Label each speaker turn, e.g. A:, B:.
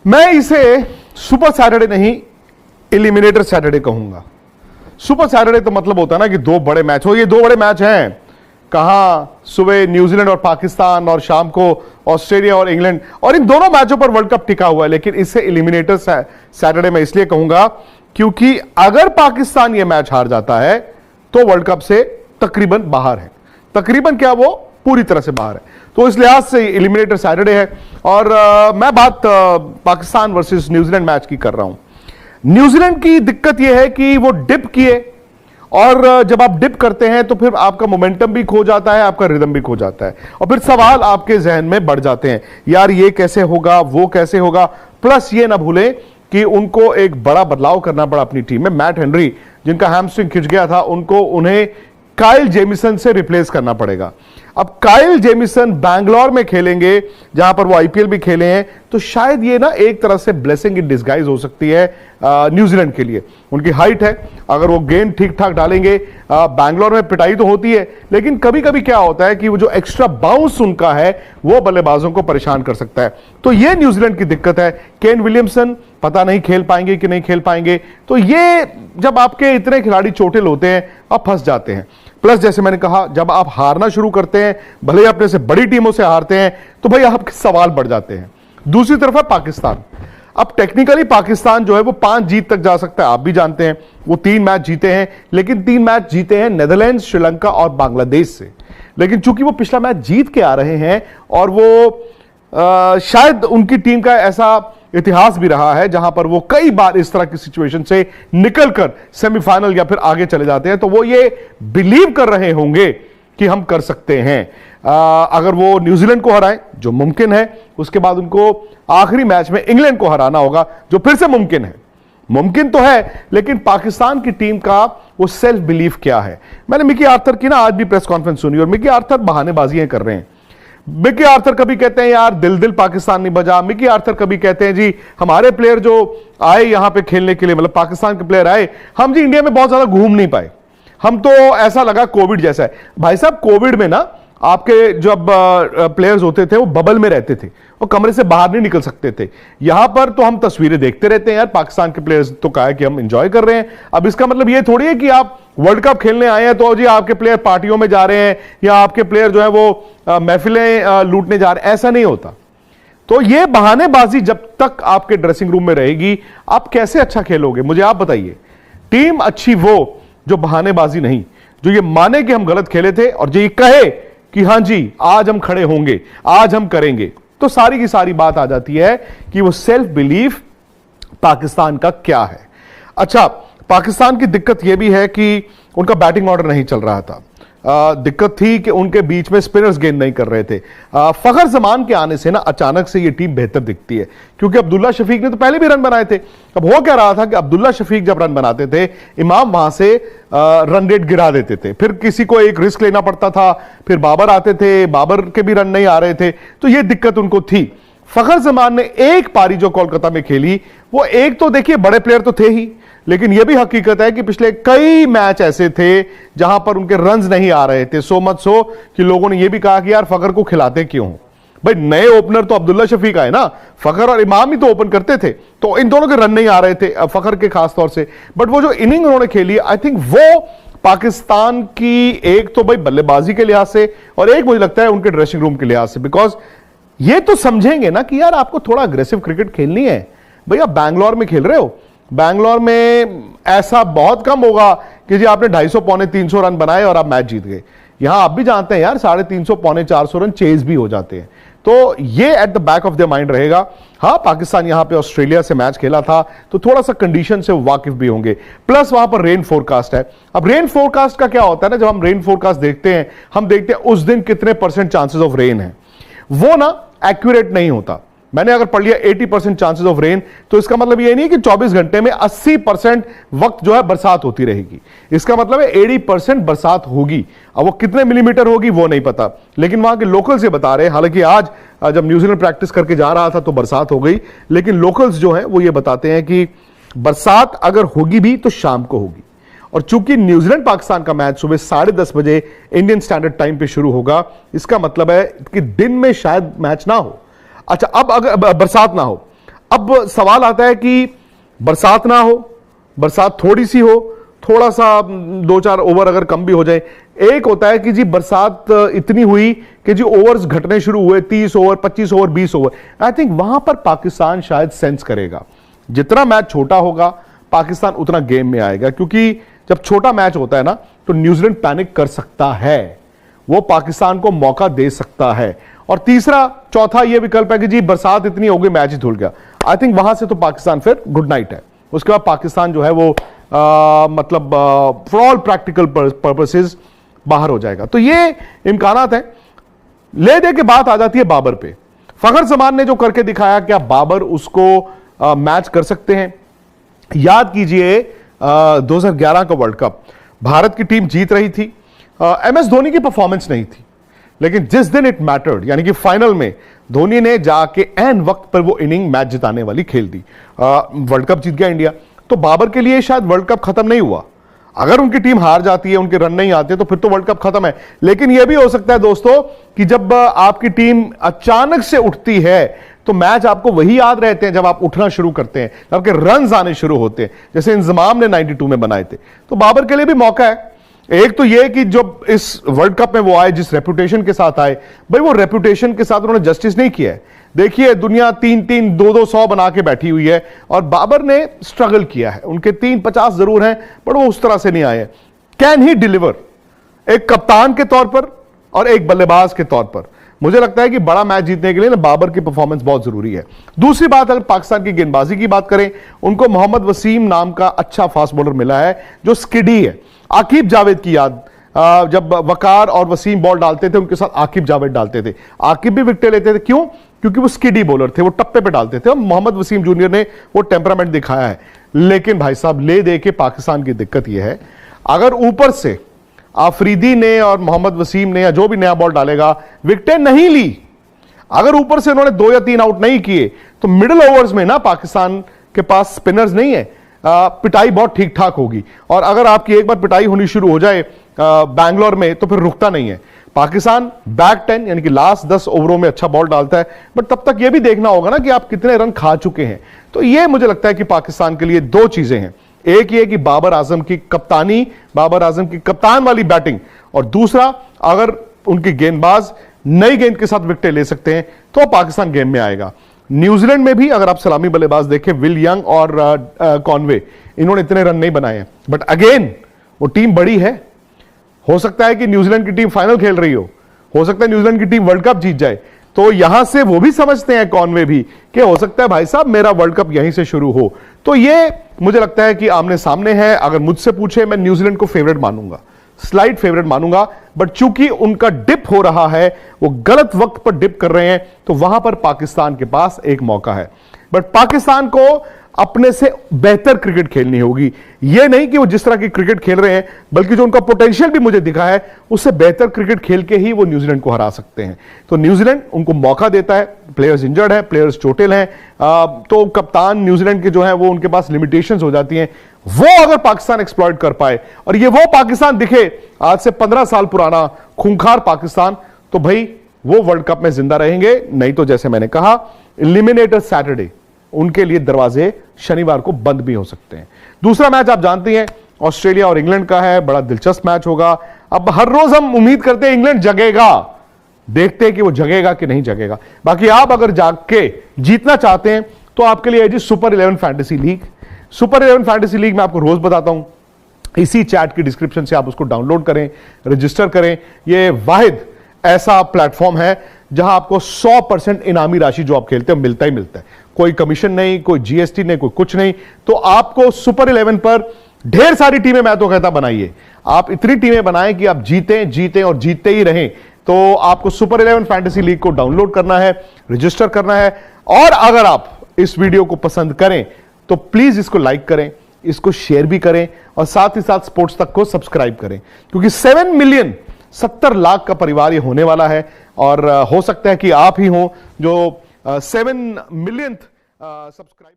A: मैं इसे super Saturday नहीं, एलिमिनेटर सैटरडे कहूंगा। सुपर सैटरडे तो मतलब होता है ना कि दो बड़े मैच हो। ये दो बड़े मैच हैं, कहां, सुबह न्यूजीलैंड और पाकिस्तान और शाम को ऑस्ट्रेलिया और इंग्लैंड, और इन दोनों मैचों पर वर्ल्ड कप टिका हुआ है। लेकिन इससे एलिमिनेटर सैटरडे मैं इसलिए कहूंगा क्योंकि अगर पाकिस्तान ये मैच हार जाता है तो वर्ल्ड कप से तकरीबन बाहर है। तकरीबन क्या, वो पूरी तरह से बाहर है। तो इस लिहाज से एलिमिनेटर सैटरडे है। और मैं बात पाकिस्तान वर्सेस न्यूजीलैंड मैच की कर रहा हूं। न्यूजीलैंड की दिक्कत यह है कि वो डिप किए, और जब आप डिप करते हैं तो फिर आपका मोमेंटम भी खो जाता है, आपका रिदम भी खो जाता है, और फिर सवाल आपके जहन में बढ़ जाते हैं, यार ये कैसे होगा, वो कैसे होगा। प्लस ये ना भूलें कि उनको एक बड़ा बदलाव करना पड़ा अपनी टीम में। मैट हेनरी, जिनका हैमस्ट्रिंग खिंच गया था, उन्हें काइल जेमिसन से रिप्लेस करना पड़ेगा। अब काइल जेमिसन बैंगलोर में खेलेंगे, जहां पर वो आईपीएल भी खेले हैं, तो शायद ये ना एक तरह से ब्लेसिंग इन डिस्गाइज हो सकती है न्यूजीलैंड के लिए। उनकी हाइट है, अगर वो गेंद ठीक ठाक डालेंगे, बैंगलोर में पिटाई तो होती है, लेकिन कभी कभी क्या होता है कि वो जो एक्स्ट्रा बाउंस उनका है वो बल्लेबाजों को परेशान कर सकता है। तो ये न्यूजीलैंड की दिक्कत है। केन विलियमसन पता नहीं खेल पाएंगे कि नहीं खेल पाएंगे। तो ये जब आपके इतने खिलाड़ी चोटिल होते हैं, आप फंस जाते हैं। प्लस जैसे मैंने कहा, जब आप हारना शुरू करते हैं, भले ही अपने से बड़ी टीमों से हारते हैं, तो भाई आपके सवाल बढ़ जाते हैं। दूसरी तरफ है पाकिस्तान। अब टेक्निकली पाकिस्तान जो है वो 5 जीत तक जा सकता है, आप भी जानते हैं। वो 3 मैच जीते हैं, लेकिन 3 मैच जीते हैं नेदरलैंड, श्रीलंका और बांग्लादेश से। लेकिन चूंकि वो पिछला मैच जीत के आ रहे हैं, और वो शायद उनकी टीम का ऐसा इतिहास भी रहा है जहां पर वो कई बार इस तरह की सिचुएशन से निकलकर सेमीफाइनल या फिर आगे चले जाते हैं, तो वो ये बिलीव कर रहे होंगे कि हम कर सकते हैं। अगर वो न्यूजीलैंड को हराएं, जो मुमकिन है, उसके बाद उनको आखिरी मैच में इंग्लैंड को हराना होगा, जो फिर से मुमकिन है। मुमकिन तो है, लेकिन पाकिस्तान की टीम का वो सेल्फ बिलीफ क्या है। मैंने मिकी आर्थर की ना आज भी प्रेस कॉन्फ्रेंस सुनी, और मिकी आर्थर बहानेबाजियां कर रहे हैं। मिकी आर्थर कभी कहते हैं यार दिल पाकिस्तान नहीं बजा। मिकी आर्थर कभी कहते हैं जी हमारे प्लेयर जो आए यहां पे खेलने के लिए, मतलब पाकिस्तान के प्लेयर आए, हम जी इंडिया में बहुत ज्यादा घूम नहीं पाए, हम तो ऐसा लगा कोविड जैसा है। भाई साहब, कोविड में ना आपके जब प्लेयर्स होते थे वो बबल में रहते थे, वो कमरे से बाहर नहीं निकल सकते थे। यहां पर तो हम तस्वीरें देखते रहते हैं यार, पाकिस्तान के प्लेयर्स तो कहा है कि हम एंजॉय कर रहे हैं। अब इसका मतलब ये थोड़ी है कि आप वर्ल्ड कप खेलने आए हैं तो जी आपके प्लेयर पार्टियों में जा रहे हैं, या आपके प्लेयर जो है वो महफिलें लूटने जा रहे हैं, ऐसा नहीं होता। तो ये बहानेबाजी जब तक आपके ड्रेसिंग रूम में रहेगी, आप कैसे अच्छा खेलोगे, मुझे आप बताइए। टीम अच्छी वो जो बहानेबाजी नहीं, जो ये माने कि हम गलत खेले थे, और जो ये कहे कि हां जी आज हम खड़े होंगे, आज हम करेंगे। तो सारी की सारी बात आ जाती है कि वो सेल्फ बिलीफ पाकिस्तान का क्या है। अच्छा, पाकिस्तान की दिक्कत यह भी है कि उनका बैटिंग ऑर्डर नहीं चल रहा था। दिक्कत थी कि उनके बीच में स्पिनर्स गेंद नहीं कर रहे थे। फखर जमान के आने से ना अचानक से ये टीम बेहतर दिखती है, क्योंकि अब्दुल्ला शफीक ने तो पहले भी रन बनाए थे। अब हो क्या रहा था कि अब्दुल्ला शफीक जब रन बनाते थे, इमाम वहां से रन रेट गिरा देते थे, फिर किसी को एक रिस्क लेना पड़ता था, फिर बाबर आते थे, बाबर के भी रन नहीं आ रहे थे, तो ये दिक्कत उनको थी। फखर जमान ने एक पारी जो कोलकाता में खेली, वो एक तो देखिए बड़े प्लेयर तो थे ही, लेकिन यह भी हकीकत है कि पिछले कई मैच ऐसे थे जहां पर उनके रन्स नहीं आ रहे थे। सो मच सो कि लोगों ने यह भी कहा कि यार फखर को खिलाते क्यों। भाई नए ओपनर तो अब्दुल्ला शफीक आए ना, फखर और इमाम ही तो ओपन करते थे, तो इन दोनों के रन नहीं आ रहे थे, फखर के खास तौर से। बट वो जो इनिंग उन्होंने खेली, आई थिंक वो पाकिस्तान की एक तो भाई बल्लेबाजी के लिहाज से, और एक मुझे लगता है उनके ड्रेसिंग रूम के लिहाज से, बिकॉज ये तो समझेंगे ना कि यार आपको थोड़ा अग्रेसिव क्रिकेट खेलनी है। भैया बैंगलोर में खेल रहे हो, बैंगलोर में ऐसा बहुत कम होगा कि जी आपने 250 पौने 300 रन बनाए और आप मैच जीत गए। यहां आप भी जानते हैं यार 350 पौने 400 रन चेज भी हो जाते हैं। तो ये at the back of the mind रहेगा। हाँ, पाकिस्तान यहां पे ऑस्ट्रेलिया से मैच खेला था, तो थोड़ा सा कंडीशन से वाकिफ भी होंगे। प्लस वहां पर रेन फोरकास्ट है। अब रेन फोरकास्ट का क्या होता है ना, जब हम रेन फोरकास्ट देखते हैं, हम देखते हैं उस दिन कितने % चांसेस ऑफ रेन है, वो ना एक्यूरेट नहीं होता। मैंने अगर पढ़ लिया 80% चांसेस ऑफ रेन, तो इसका मतलब ये नहीं कि 24 घंटे में 80% वक्त जो है बरसात होती रहेगी। इसका मतलब है 80% बरसात होगी। अब वो कितने मिलीमीटर होगी वो नहीं पता, लेकिन वहां के लोकल्स ये बता रहे हैं। हालांकि आज जब न्यूजीलैंड प्रैक्टिस करके जा रहा था तो बरसात हो गई, लेकिन लोकल्स जो हैं वो ये बताते हैं कि बरसात अगर होगी भी तो शाम को होगी। और चूंकि न्यूजीलैंड पाकिस्तान का मैच सुबह 10:30 बजे इंडियन स्टैंडर्ड टाइम पे शुरू होगा, इसका मतलब है कि दिन में शायद मैच ना हो। अच्छा, अब अगर बरसात ना हो, अब सवाल आता है कि बरसात ना हो, बरसात थोड़ी सी हो, थोड़ा सा 2-4 ओवर अगर कम भी हो जाए। एक होता है कि जी बरसात इतनी हुई कि जी ओवर्स घटने शुरू हुए, 30 over, 25 over, 20 over. I think वहां पर पाकिस्तान शायद सेंस करेगा, जितना मैच छोटा होगा पाकिस्तान उतना गेम में आएगा, क्योंकि जब छोटा मैच होता है ना तो न्यूजीलैंड पैनिक कर सकता है, वो पाकिस्तान को मौका दे सकता है। और तीसरा चौथा ये विकल्प है कि जी बरसात इतनी हो गई मैच ही धुल गया। आई थिंक वहां से तो पाकिस्तान फिर गुड नाइट है, उसके बाद पाकिस्तान जो है वो मतलब फॉर ऑल प्रैक्टिकल पर्पसेस बाहर हो जाएगा। तो ये इम्कानात हैं। ले दे के बात आ जाती है बाबर पे। फखर जमान ने जो करके दिखाया, क्या बाबर उसको मैच कर सकते हैं? याद कीजिए 2011 का वर्ल्ड कप भारत की टीम जीत रही थी, MS धोनी की परफॉर्मेंस नहीं थी, लेकिन जिस दिन इट मैटर्ड यानी कि फाइनल में धोनी ने जाके एन वक्त पर वो इनिंग मैच जिताने वाली खेल दी, वर्ल्ड कप जीत गया इंडिया। तो बाबर के लिए शायद वर्ल्ड कप खत्म नहीं हुआ। अगर उनकी टीम हार जाती है, उनके रन नहीं आते, तो फिर तो वर्ल्ड कप खत्म है। लेकिन यह भी हो सकता है दोस्तों कि जब आपकी टीम अचानक से उठती है तो मैच आपको वही याद रहते हैं जब आप उठना शुरू करते हैं, जब आपके रन आने शुरू होते हैं, जैसे इंजमाम ने 92 में बनाए थे। तो बाबर के लिए भी मौका है। एक तो यह कि जब इस वर्ल्ड कप में वो आए, जिस रेपुटेशन के साथ आए, भाई वो रेपुटेशन के साथ उन्होंने जस्टिस नहीं किया है। देखिए दुनिया 3-3, 2-2, 100 बना के बैठी हुई है और बाबर ने स्ट्रगल किया है। उनके 350 जरूर हैं, पर वो उस तरह से नहीं आए। कैन ही डिलीवर एक कप्तान के तौर पर और एक बल्लेबाज के तौर पर? मुझे लगता है कि बड़ा मैच जीतने के लिए ना बाबर की परफॉर्मेंस बहुत जरूरी है। दूसरी बात, अगर पाकिस्तान की गेंदबाजी की बात करें, उनको मोहम्मद वसीम नाम का अच्छा फास्ट बॉलर मिला है जो स्किडी है। आकिब जावेद की याद, जब वकार और वसीम बॉल डालते थे उनके साथ आकिब जावेद डालते थे। आकिब भी विकेट लेते थे, क्यों? क्योंकि वो स्किडी बॉलर थे, वो टप्पे पे डालते थे। और मोहम्मद वसीम जूनियर ने वो टेम्परामेंट दिखाया है। लेकिन भाई साहब, ले दे के पाकिस्तान की दिक्कत यह है, अगर ऊपर से आफरीदी ने और मोहम्मद वसीम ने या जो भी नया बॉल डालेगा विकेटें नहीं ली, अगर ऊपर से उन्होंने 2 या 3 आउट नहीं किए, तो मिडिल ओवर्स में ना पाकिस्तान के पास स्पिनर्स नहीं है, पिटाई बहुत ठीक ठाक होगी। और अगर आपकी एक बार पिटाई होनी शुरू हो जाए बैंगलोर में, तो फिर रुकता नहीं है। पाकिस्तान बैक 10 यानी कि लास्ट 10 ओवरों में अच्छा बॉल डालता है, बट तब तक यह भी देखना होगा ना कि आप कितने रन खा चुके हैं। तो यह मुझे लगता है कि पाकिस्तान के लिए 2 चीजें हैं। एक ये कि बाबर आजम की कप्तानी, बाबर आजम की कप्तान वाली बैटिंग, और दूसरा अगर उनके गेंदबाज नई गेंद के साथ विकेट ले सकते हैं तो पाकिस्तान गेम में आएगा। न्यूजीलैंड में भी अगर आप सलामी बल्लेबाज देखें, विल यंग और कॉनवे, इन्होंने इतने रन नहीं बनाए हैं, बट अगेन वो टीम बड़ी है। हो सकता है कि न्यूजीलैंड की टीम फाइनल खेल रही हो सकता है न्यूजीलैंड की टीम वर्ल्ड कप जीत जाए। तो यहां से वो भी समझते हैं, कॉनवे भी, कि हो सकता है भाई साहब मेरा वर्ल्ड कप यहीं से शुरू हो। तो ये मुझे लगता है कि आमने सामने है। अगर मुझसे पूछे, मैं न्यूजीलैंड को फेवरेट मानूंगा, स्लाइड फेवरेट मानूंगा, बट चूंकि उनका डिप हो रहा है, वो गलत वक्त पर डिप कर रहे हैं, तो वहां पर पाकिस्तान के पास एक मौका है। बट पाकिस्तान को अपने से बेहतर क्रिकेट खेलनी होगी। यह नहीं कि वो जिस तरह की क्रिकेट खेल रहे हैं, बल्कि जो उनका पोटेंशियल भी मुझे दिखा है, उससे बेहतर क्रिकेट खेल के ही वो न्यूजीलैंड को हरा सकते हैं। तो न्यूजीलैंड उनको मौका देता है। प्लेयर्स इंजर्ड है, प्लेयर्स चोटिल हैं, तो कप्तान न्यूजीलैंड के जो है वो उनके पास लिमिटेशंस हो जाती हैं। वो अगर पाकिस्तान एक्सप्लॉइट कर पाए और ये वो पाकिस्तान दिखे आज से 15 साल पुराना खूंखार पाकिस्तान, तो भाई वो वर्ल्ड कप में जिंदा रहेंगे। नहीं तो जैसे मैंने कहा, एलिमिनेटर सैटरडे, उनके लिए दरवाजे शनिवार को बंद भी हो सकते हैं। दूसरा मैच आप जानते हैं ऑस्ट्रेलिया और इंग्लैंड का है, बड़ा दिलचस्प मैच होगा। अब हर रोज हम उम्मीद करते हैं इंग्लैंड जगेगा, देखते हैं कि वो जगेगा कि नहीं जगेगा। बाकी आप अगर जाग के जीतना चाहते हैं तो आपके लिए है जी super 11 fantasy league. Super 11 fantasy league मैं आपको रोज बताता हूं, इसी चैट की डिस्क्रिप्शन से आप उसको डाउनलोड करें, रजिस्टर करें। ये वाहिद ऐसा प्लेटफॉर्म है जहां आपको 100% इनामी राशि जो आप खेलते हैं मिलता ही मिलता है। कोई कमीशन नहीं, कोई जीएसटी नहीं, कोई कुछ नहीं। तो आपको सुपर 11 पर ढेर सारी टीमें, मैं तो कहता बनाइए, आप इतनी टीमें बनाएं कि आप जीतें जीतें और जीतते ही रहें। तो आपको सुपर 11 फैंटेसी लीग को डाउनलोड करना है, रजिस्टर करना है। और अगर आप इस वीडियो को पसंद करें तो प्लीज इसको लाइक करें, इसको शेयर भी करें, और साथ ही साथ स्पोर्ट्स तक को सब्सक्राइब करें, क्योंकि 7 मिलियन 70 लाख का परिवार ये होने वाला है। और हो सकता है कि आप ही हो जो 7 मिलियन सब्सक्राइब